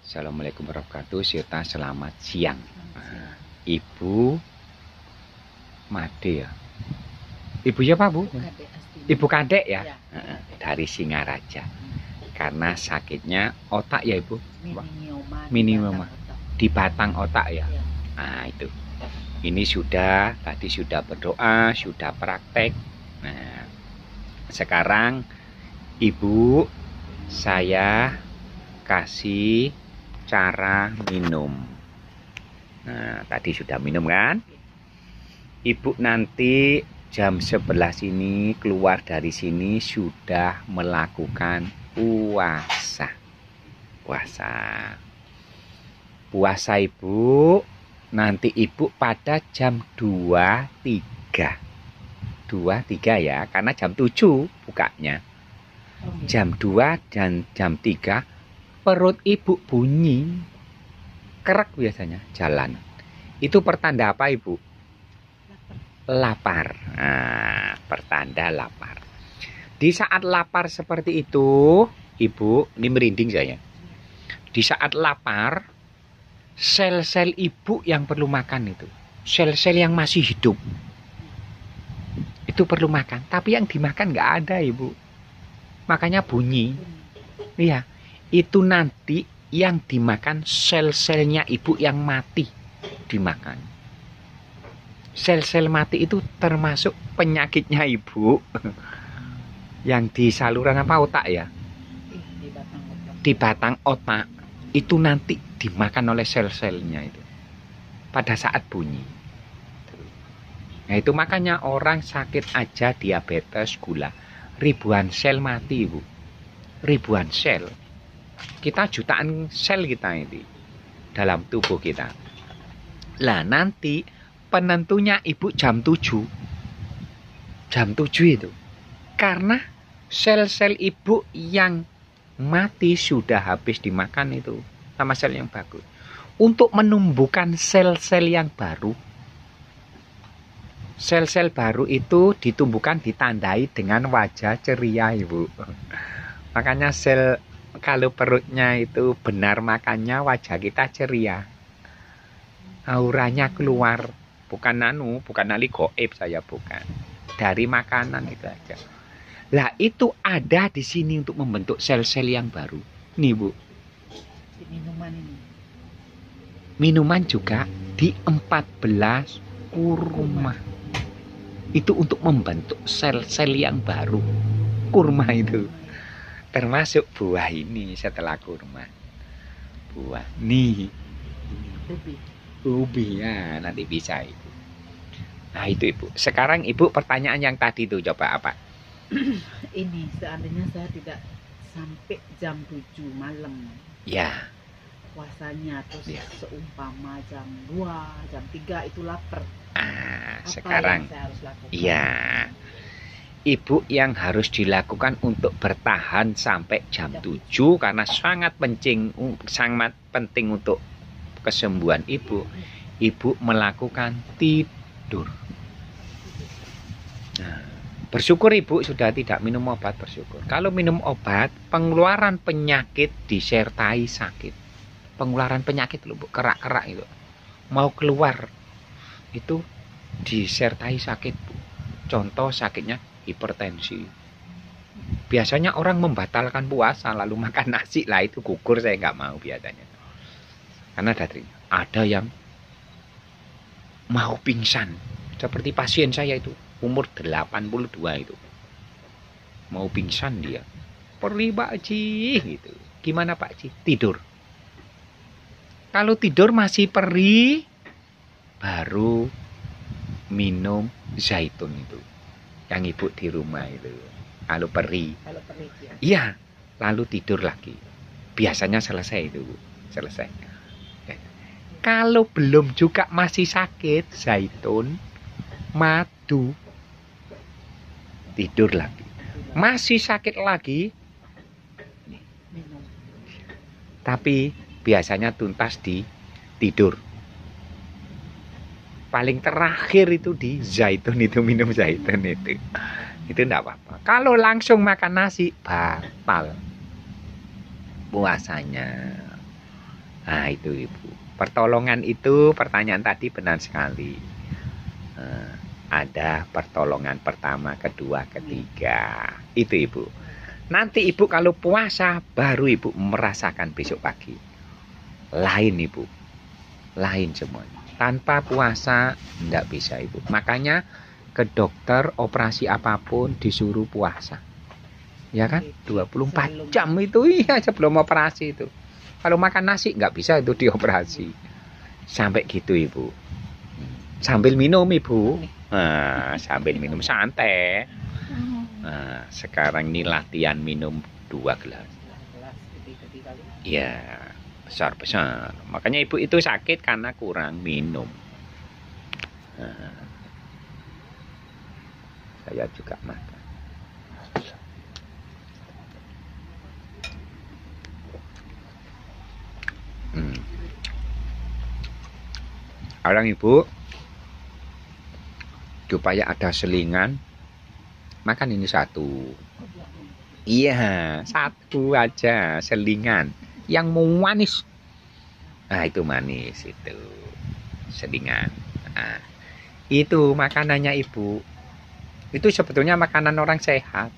Assalamualaikum warahmatullahi wabarakatuh. Serta selamat siang. Ibu Made ya. Ibu siapa, Bu? Ibu Kadek ya. Dari Singaraja. Karena sakitnya otak ya, Ibu. Minimum di batang otak ya. Nah, itu. Ini tadi sudah berdoa, sudah praktek. Nah, sekarang Ibu saya kasih cara minum. Nah, tadi sudah minum kan? Ibu nanti jam 11 ini keluar dari sini sudah melakukan puasa. Puasa Ibu nanti Ibu pada jam 23 ya, karena jam 7 bukanya. Jam 2 dan jam 3 perut Ibu bunyi kerak biasanya jalan. Itu pertanda apa, Ibu? Lapar. Nah, pertanda lapar. Di saat lapar seperti itu, Ibu, ini merinding saya. Di saat lapar, sel-sel Ibu yang perlu makan itu, sel-sel yang masih hidup, itu perlu makan. Tapi yang dimakan nggak ada, Ibu. Makanya bunyi. Iya, itu nanti yang dimakan sel-selnya Ibu yang mati dimakan. Sel-sel mati itu termasuk penyakitnya Ibu yang di saluran apa otak ya? Di batang otak itu nanti dimakan oleh sel-selnya itu pada saat bunyi. Nah, itu makanya orang sakit aja diabetes, gula, ribuan sel mati, Ibu. Ribuan sel. Kita jutaan sel kita ini dalam tubuh kita. Lah nanti penentunya Ibu jam 7. Jam 7 itu. Karena sel-sel Ibu yang mati sudah habis dimakan itu sama sel yang bagus. Untuk menumbuhkan sel-sel yang baru, sel-sel baru itu ditumbuhkan ditandai dengan wajah ceria, Ibu. Makanya sel kalau perutnya itu benar makannya, wajah kita ceria. Auranya keluar, bukan ali goib saya bukan. Dari makanan itu aja. Lah itu ada di sini untuk membentuk sel-sel yang baru. Nih, Bu. Minuman ini. Minuman juga di 14 kurma. Itu untuk membentuk sel-sel yang baru. Kurma itu. Termasuk buah ini setelah kurma. Buah. Nih. Ubi ya, nanti bisa Ibu. Nah itu Ibu. Sekarang Ibu pertanyaan yang tadi itu coba apa? Ini seandainya saya tidak sampai jam 7 malam. Ya. Puasanya terus Ya. Seumpama jam 2, jam 3 itu lapar. Ah, Apa sekarang. yang saya harus lakukan? Iya. Ibu yang harus dilakukan untuk bertahan sampai jam 7 karena sangat penting untuk kesembuhan Ibu. Ibu melakukan tidur. Nah, bersyukur Ibu sudah tidak minum obat, bersyukur. Kalau minum obat, pengeluaran penyakit disertai sakit. Pengeluaran penyakit loh, Bu, kerak-kerak itu. Mau keluar itu disertai sakit, Bu. Contoh sakitnya hipertensi. Biasanya orang membatalkan puasa lalu makan nasi lah, itu gugur saya nggak mau biasanya. Karena ada yang mau pingsan. Seperti pasien saya itu, umur 82 itu. Mau pingsan dia. Perih Pak Ji gitu. Gimana Pak Ji? Tidur. Kalau tidur masih perih, baru minum zaitun itu. Yang Ibu di rumah itu. Kalau perih. Ya. Iya, lalu tidur lagi. Biasanya selesai itu, Bu. Selesai. Kalau belum juga masih sakit, zaitun, madu, tidur lagi. Masih sakit lagi, Minum. tapi biasanya tuntas di tidur. Paling terakhir itu di zaitun itu, minum zaitun itu. Itu enggak apa-apa. Kalau langsung makan nasi, batal puasanya. Nah, itu Ibu. Pertolongan itu pertanyaan tadi benar sekali. Ada pertolongan pertama, kedua, ketiga. Itu Ibu. Nanti Ibu kalau puasa baru Ibu merasakan besok pagi. Lain Ibu. Lain semuanya. Tanpa puasa enggak bisa Ibu. Makanya ke dokter operasi apapun disuruh puasa. Ya kan? 24 jam itu iya sebelum operasi itu. Kalau makan nasi nggak bisa itu dioperasi. Sampai gitu Ibu. Sambil minum Ibu. Nah, sambil minum santai. Nah, sekarang ini latihan minum 2 gelas. Iya, besar-besar. Makanya Ibu itu sakit karena kurang minum. Nah, saya juga makan. Orang Ibu supaya ada selingan makan ini satu. Iya, satu aja selingan yang manis. Nah, itu manis itu. Selingan. Nah, itu makanannya Ibu. Itu sebetulnya makanan orang sehat.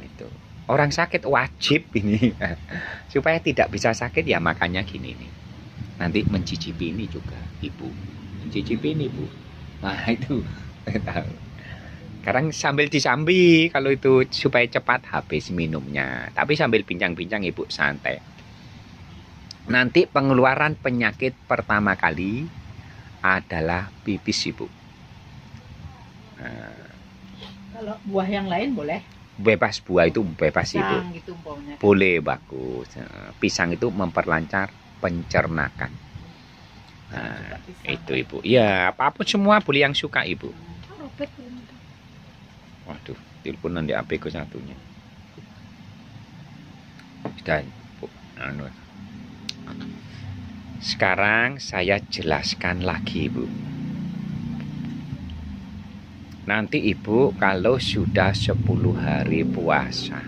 Itu. Orang sakit wajib ini. Supaya tidak bisa sakit ya makannya gini nih. Nanti mencicipi ini juga Ibu. Mencicipi ini Bu. Nah, itu tahu. Sekarang sambil disambi kalau itu supaya cepat habis minumnya. Tapi sambil bincang-bincang Ibu santai. Nanti pengeluaran penyakit pertama kali adalah pipis Ibu. Nah, kalau buah yang lain boleh? Bebas buah itu bebas Pisang, Ibu. gitu, Boleh bagus. Pisang itu memperlancar pencernakan. Nah, itu Ibu. Ya, apapun semua boleh yang suka Ibu. Waduh, teleponan di HP ku satunya. Sudah, Bu. Anu. Sekarang saya jelaskan lagi, Bu. Nanti Ibu kalau sudah 10 hari puasa,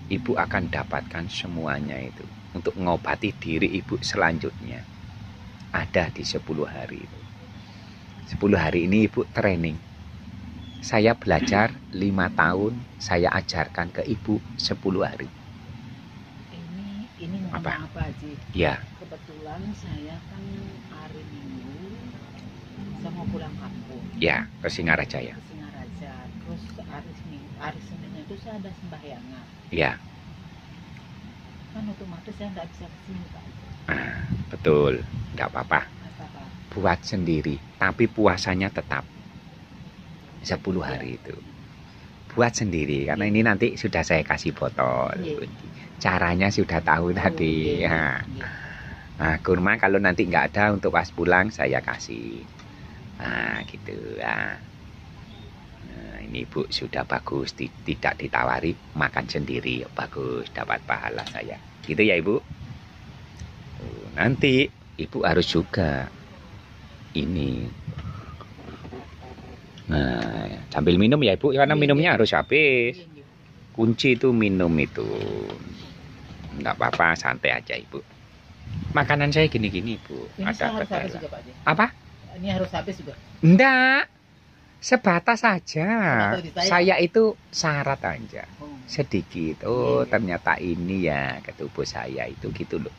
Ibu akan dapatkan semuanya itu. Untuk mengobati diri Ibu selanjutnya. Ada di 10 hari itu. 10 hari ini Ibu training. Saya belajar 5 tahun, saya ajarkan ke Ibu 10 hari. Ini apa Haji? Ya. Kebetulan saya kan hari Minggu saya mau pulang kampung. Ya, ke Singaraja ya. Ke Singaraja. Terus hari Seninnya itu saya ada sembahyangan. Ya. Kan otomatis saya nggak bisa kesini Pak. Betul, nggak apa-apa. Buat sendiri, tapi puasanya tetap 10 hari itu. Buat sendiri, karena ini nanti sudah saya kasih botol. Caranya sudah tahu tadi. Nah, kurma kalau nanti nggak ada untuk pas pulang saya kasih. Nah, gitu ya. Nah, ini Bu sudah bagus, tidak ditawari, makan sendiri, bagus, dapat pahala saya. Gitu ya Ibu. Nanti Ibu harus juga ini. Nah, sambil minum ya Ibu, karena minumnya harus habis. Kunci itu minum itu. Enggak apa-apa, santai aja Ibu. Makanan saya gini-gini Bu. Ini ada ketela. Apa? Ini harus habis juga. Enggak. Sebatas saja. Saya itu syarat aja. Sedikit. Oh, ternyata ini ya ke tubuh saya itu gitu loh.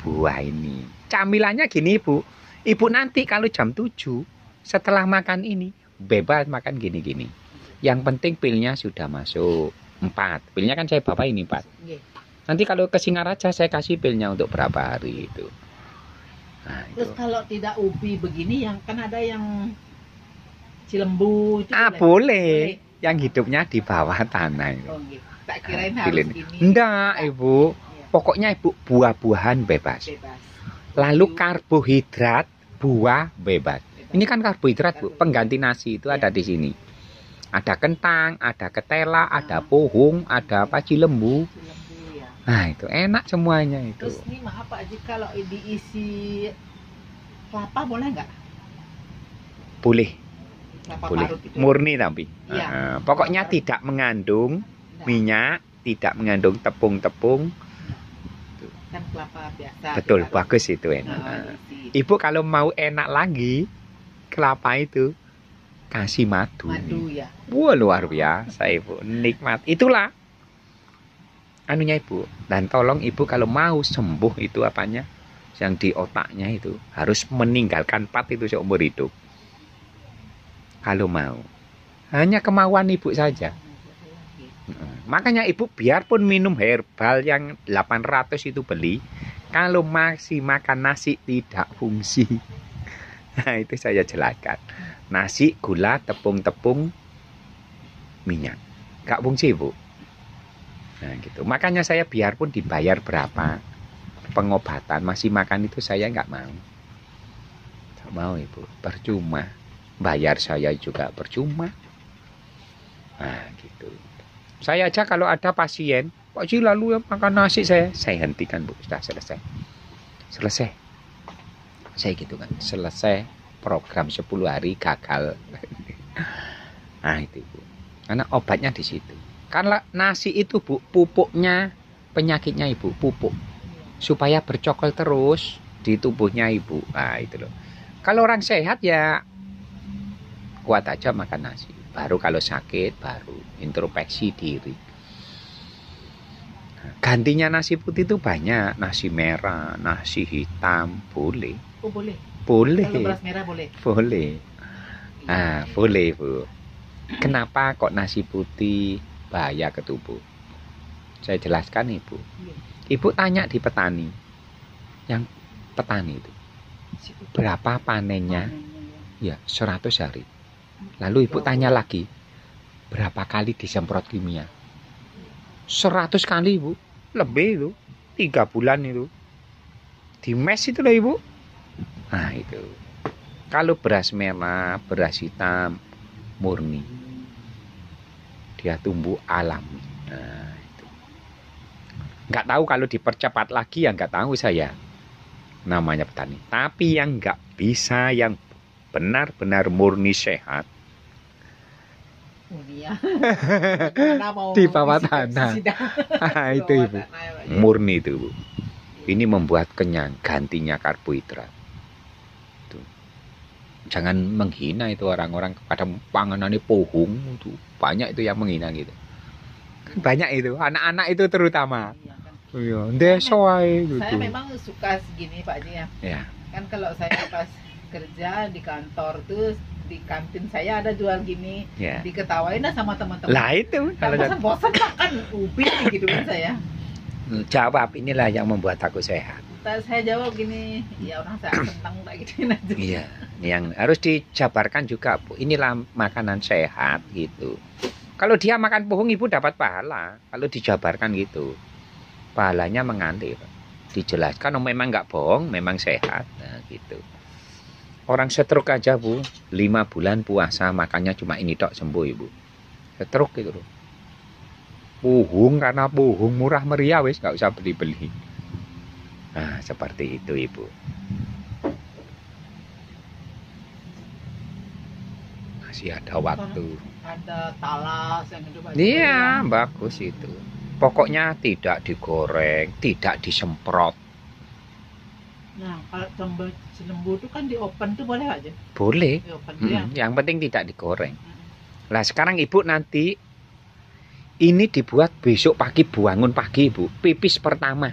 Buah ini. Camilannya gini Bu. Ibu nanti kalau jam 7 setelah makan ini bebas makan gini-gini. Yang penting pilnya sudah masuk 4. Pilnya kan saya bawa ini 4. Nanti kalau ke Singaraja saya kasih pilnya untuk berapa hari itu. Nah, terus itu. kalau tidak ubi begini yang kan ada yang Cilembu itu boleh. Yang hidupnya di bawah tanah itu. Oh, gitu. Tak kirain harus gini. Enggak, Ibu. Pokoknya Ibu buah-buahan bebas. Lalu karbohidrat buah bebas. Ini kan karbohidrat Bu, pengganti nasi itu ada di sini. Ada kentang, ada ketela, ada pohung, ada apa cilembu. Nah itu enak semuanya itu. Terus ini maaf Pak Haji, kalau diisi kelapa boleh nggak? Boleh. Kelapa Boleh. parut itu. Murni tapi. Iya. Pokoknya tidak mengandung minyak, tidak mengandung tepung-tepung. Kan kelapa biasa. Betul, ditaruh. bagus itu enak. Nah, diisi. Ibu kalau mau enak lagi, kelapa itu kasih madu. Madu ya. Wah, luar biasa Ibu, nikmat. Itulah anunya Ibu. Dan tolong Ibu kalau mau sembuh itu apanya? Yang di otaknya itu harus meninggalkan pat itu seumur hidup. Kalau mau. Hanya kemauan Ibu saja. Makanya Ibu biarpun minum herbal yang 800 itu beli, kalau masih makan nasi tidak fungsi. Nah, itu saya jelaskan. Nasi, gula, tepung-tepung, minyak. Gak fungsi, Bu. Nah, gitu. Makanya saya biarpun dibayar berapa pengobatan, masih makan itu saya nggak mau. Nggak mau, Ibu. Percuma. Bayar saya juga percuma. Nah, gitu. Saya aja kalau ada pasien, Pak Ji lalu makan nasi saya hentikan Bu, sudah selesai. Selesai. Saya gitu kan, selesai program 10 hari gagal. Nah itu Bu, karena obatnya di situ. Karena nasi itu Bu, pupuknya penyakitnya Ibu, pupuk. Supaya bercokol terus di tubuhnya Ibu. Nah itu loh. Kalau orang sehat ya kuat aja makan nasi. Baru kalau sakit, baru introspeksi diri. Gantinya nasi putih itu banyak. Nasi merah, nasi hitam, boleh. Oh boleh. Boleh. Kalau beras merah boleh. Boleh. Ah, boleh Bu. Kenapa kok nasi putih bahaya ke tubuh? Saya jelaskan Ibu. Ibu tanya di petani. Yang petani itu. Berapa panennya? Ya, 100 hari. Lalu Ibu tanya lagi, berapa kali disemprot kimia? 100 kali Ibu, lebih itu, 3 bulan itu. Di mes itu loh Ibu. Nah itu, kalau beras merah, beras hitam, murni. Dia tumbuh alami. Nah itu. Nggak tahu kalau dipercepat lagi ya nggak tahu saya. Namanya petani. Tapi yang nggak bisa, yang benar-benar murni sehat di bawah tanah. Itu Ibu, murni itu Bu. Ini membuat kenyang, gantinya karbohidrat. Tuh. Jangan menghina itu orang-orang kepada panganannya pohong itu. Banyak itu yang menghina gitu. Banyak itu, anak-anak itu terutama. Iya, desa gitu. Saya memang suka segini Pak Ji ya. Ya. Kan kalau saya pas kerja di kantor tuh di kantin saya ada jual gini, Ya. diketawain dah sama teman-teman. Lah itu kalau Bosan makan ubi gitu kan saya. jawab inilah yang membuat aku sehat. Terus saya jawab gini, ya orang saya senang tak gituin aja. Iya, yang harus dijabarkan juga Bu. Inilah makanan sehat gitu. Kalau dia makan pohon Ibu dapat pahala. Kalau dijabarkan gitu, pahalanya mengalir. Dijelaskan memang nggak bohong, memang sehat. Nah gitu. Orang stroke aja Bu, 5 bulan puasa makannya cuma ini tok sembuh Ibu. Stroke gitu loh. Puhung karena puhung murah meriah wis nggak usah beli-beli. Nah seperti itu Ibu. Masih ada waktu. Ada talas yang itu Pak. Iya bagus itu. Pokoknya tidak digoreng, tidak disemprot. Nah kalau lembu itu kan di open tuh boleh aja. Boleh. Di open ya. Yang penting tidak digoreng. Lah sekarang Ibu nanti ini dibuat besok pagi, bangun pagi Ibu. Pipis pertama.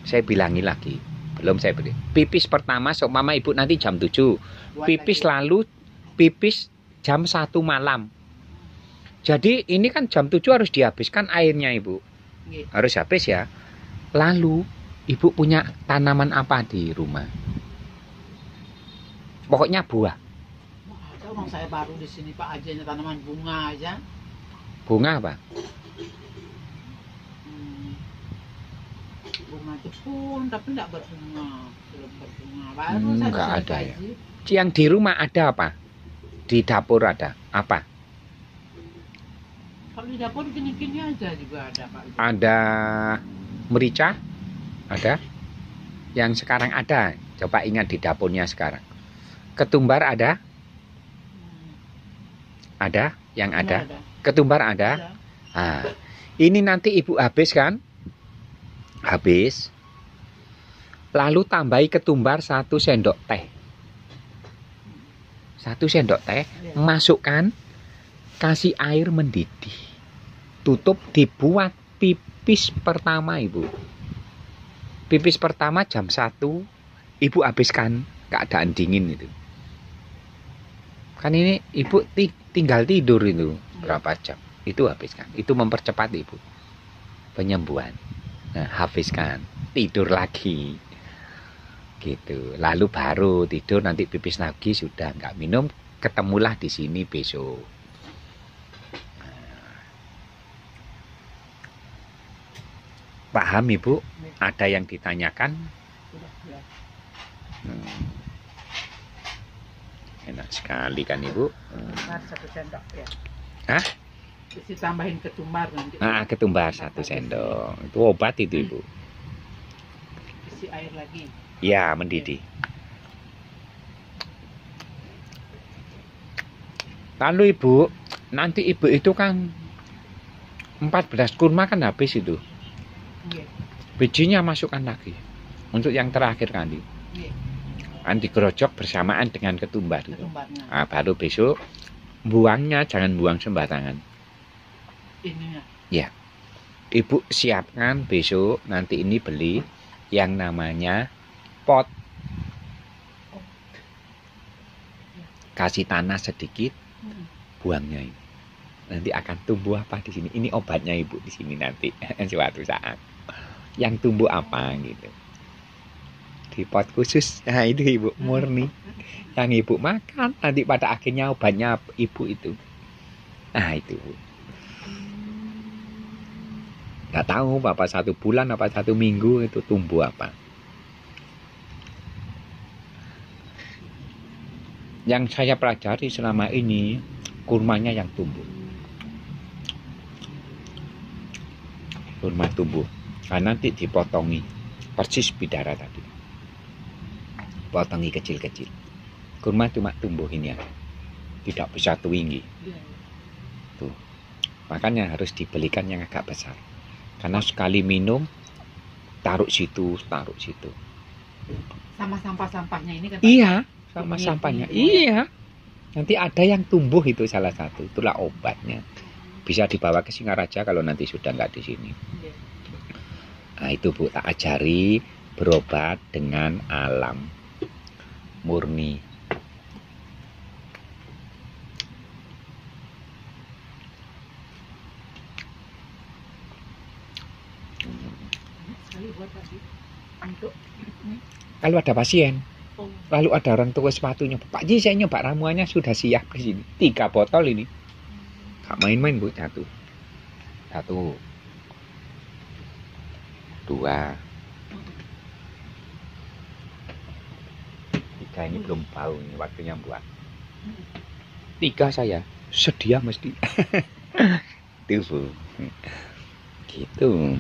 Saya bilangi lagi. Belum saya beri. Pipis pertama seumpama Ibu nanti jam 7. Pipis lalu pipis jam 1 malam. Jadi ini kan jam 7 harus dihabiskan airnya Ibu. Harus habis ya. Lalu Ibu punya tanaman apa di rumah? Pokoknya buah. Orang saya baru di sini Pak aja tanaman bunga aja. Bunga apa? Bunga Jepun tapi enggak berbunga, belum berbunga. Baru Enggak ada ya. Yang di rumah ada apa? Di dapur ada apa? Kalau di dapur gini-gini aja juga ada Pak. Ada merica? Ada? Yang sekarang ada. Coba ingat di dapurnya sekarang. Ketumbar ada? Ada? Yang ada? Ketumbar ada? Nah, ini nanti Ibu habis kan? Habis. Lalu tambahi ketumbar 1 sendok teh. 1 sendok teh, masukkan, kasih air mendidih. Tutup, dibuat pipis pertama, Ibu. Pipis pertama jam 1, Ibu habiskan keadaan dingin itu. Kan ini Ibu tinggal tidur itu berapa jam. Itu habiskan. Itu mempercepat Ibu penyembuhan. Nah, habiskan, tidur lagi. Gitu. Lalu baru tidur, nanti pipis lagi, sudah nggak minum, ketemulah di sini besok. Paham Ibu? Ada yang ditanyakan? Enak sekali kan Ibu? Ketumbar 1 sendok ya. Hah? Isi tambahin ketumbar nanti. Ketumbar 1 sendok. Itu obat itu Ibu. Isi air lagi. Ya, mendidih. Lalu Ibu, nanti Ibu itu kan 14 kurma kan habis itu. Bijinya masukkan lagi. Untuk yang terakhir kali. Kan digerojok bersamaan dengan ketumbar itu. Nah, baru besok buangnya jangan buang sembarangan. Ininya. Ya. Ibu siapkan besok nanti ini beli yang namanya pot. Kasih tanah sedikit, buangnya ini. Nanti akan tumbuh apa di sini? Ini obatnya Ibu di sini nanti suatu saat. Yang tumbuh apa gitu. Di pot khusus. Nah, itu Ibu murni. Yang Ibu makan nanti pada akhirnya obatnya Ibu itu. Nah, itu Bu. Nggak tahu apa 1 bulan apa 1 minggu itu tumbuh apa. Yang saya pelajari selama ini, kurmanya yang tumbuh. Kurma tumbuh. Karena nanti dipotongi. Persis bidara tadi. Potongi kecil-kecil. Kurma cuma tumbuh ini ya. Tidak bisa tinggi. Tuh. Makanya harus dibelikan yang agak besar. Karena sekali minum, taruh situ. Sama sampah-sampahnya ini kan? Iya. Sama sampahnya. Iya. Nanti ada yang tumbuh itu salah satu. Itulah obatnya. Bisa dibawa ke Singaraja kalau nanti sudah nggak di sini. Nah, itu Bu, tak ajari berobat dengan alam murni. Kalau ada pasien, lalu ada orang tua sepatunya, Pak Ji saya nyoba ramuannya sudah siap di sini. 3 botol ini, gak main-main Bu, 1, 2, 3 ini belum bau ini waktunya buat. 3 saya sedia mesti. Itu Bu. Gitu.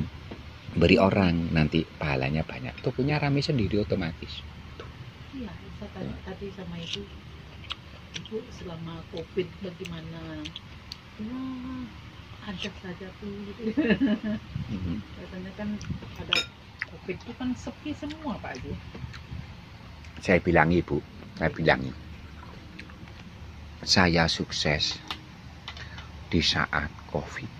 Beri orang nanti pahalanya banyak. Itu punya rame sendiri otomatis. Iya, saya tanya tadi sama Ibu selama COVID bagaimana? Ya, ada saja tuh gitu. Katanya kan ada COVID itu kan sepi semua Pak Haji. Saya bilang Ibu, saya sukses di saat COVID.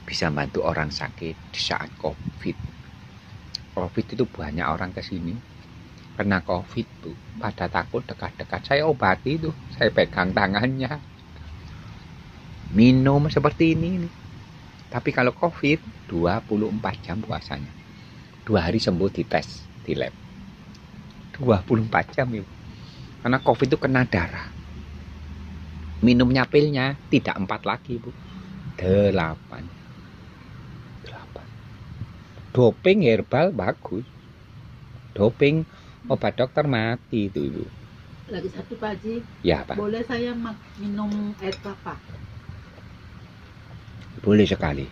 Bisa bantu orang sakit di saat COVID. COVID itu banyak orang ke sini kena COVID Bu, pada takut dekat-dekat. Saya obati itu, saya pegang tangannya, minum seperti ini. Tapi kalau COVID 24 jam puasanya, 2 hari sembuh dites di lab, 24 jam Ibu. Karena COVID itu kena darah. Minumnya pilnya tidak 4 lagi Bu, 8. Doping herbal bagus. Doping obat dokter mati itu Ibu. Lagi satu Pak Haji. Ya Pak. Boleh saya minum air kelapa? Boleh sekali.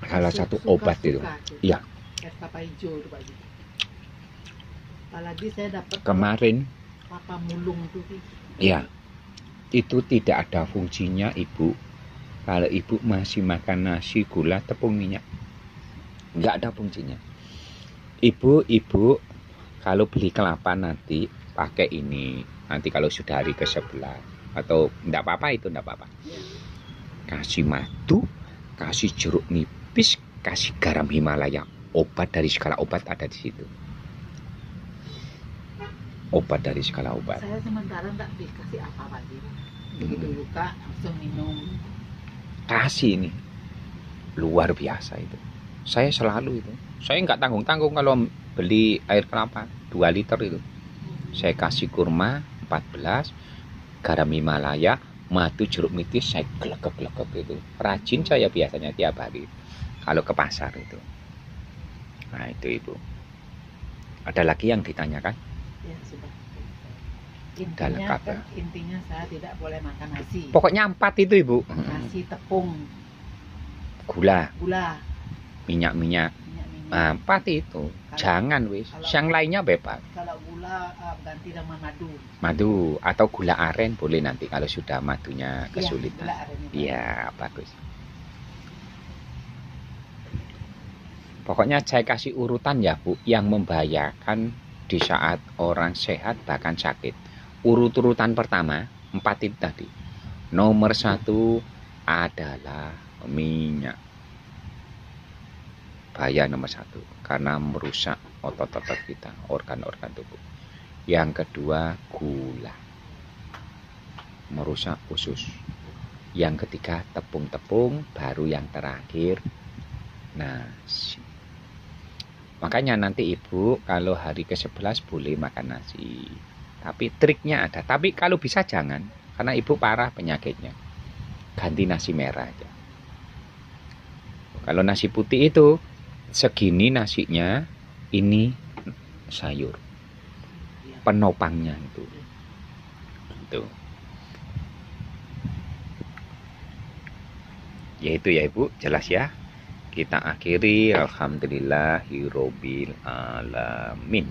Salah satu obat itu. Iya. Air kelapa hijau itu Pak Haji. Apalagi saya dapat kemarin kelapa mulung tuh. Iya. Itu tidak ada fungsinya Ibu. Kalau Ibu masih makan nasi, gula, tepung minyak. nggak ada fungsinya. Ibu kalau beli kelapa nanti pakai ini. Nanti kalau sudah hari ke-11 atau enggak apa-apa itu enggak apa-apa. Kasih madu, kasih jeruk nipis, kasih garam Himalaya. Obat dari segala obat ada di situ. Obat dari segala obat. Saya sementara enggak dikasih apa-apa lagi. Begitu luka langsung minum. Kasih ini. Luar biasa itu. Saya selalu itu. Saya enggak tanggung-tanggung kalau beli air kelapa 2 liter itu. Saya kasih kurma 14, garam Himalaya, madu jeruk nipis, saya gelegek itu. Rajin saya biasanya tiap hari kalau ke pasar itu. Nah itu Ibu. Ada lagi yang ditanyakan? Ya sudah. Sudah lengkap ya. Intinya saya tidak boleh makan nasi. Pokoknya 4 itu Ibu. Nasi, tepung, Gula, minyak. minyak. 4 itu. Jangan wis. Yang lainnya bebas. Kalau gula ganti sama madu. Madu atau gula aren boleh nanti kalau sudah madunya kesulitan. Gula aren itu. Iya, bagus. Pokoknya saya kasih urutan ya Bu, yang membahayakan di saat orang sehat bahkan sakit. Urut-urutan pertama, 4 itu tadi. Nomor 1 adalah minyak. Bahaya nomor 1 karena merusak otot-otot kita, organ-organ tubuh. Yang kedua, gula. Merusak usus. Yang ketiga, tepung-tepung, baru yang terakhir nasi. Makanya nanti Ibu kalau hari ke-11 boleh makan nasi. Tapi triknya ada. Tapi kalau bisa jangan. Karena Ibu parah penyakitnya. Ganti nasi merah aja. Kalau nasi putih itu segini nasinya, ini sayur. Penopangnya itu. Itu. Ya itu ya Ibu, jelas ya. Kita akhiri alhamdulillahirobbil alamin.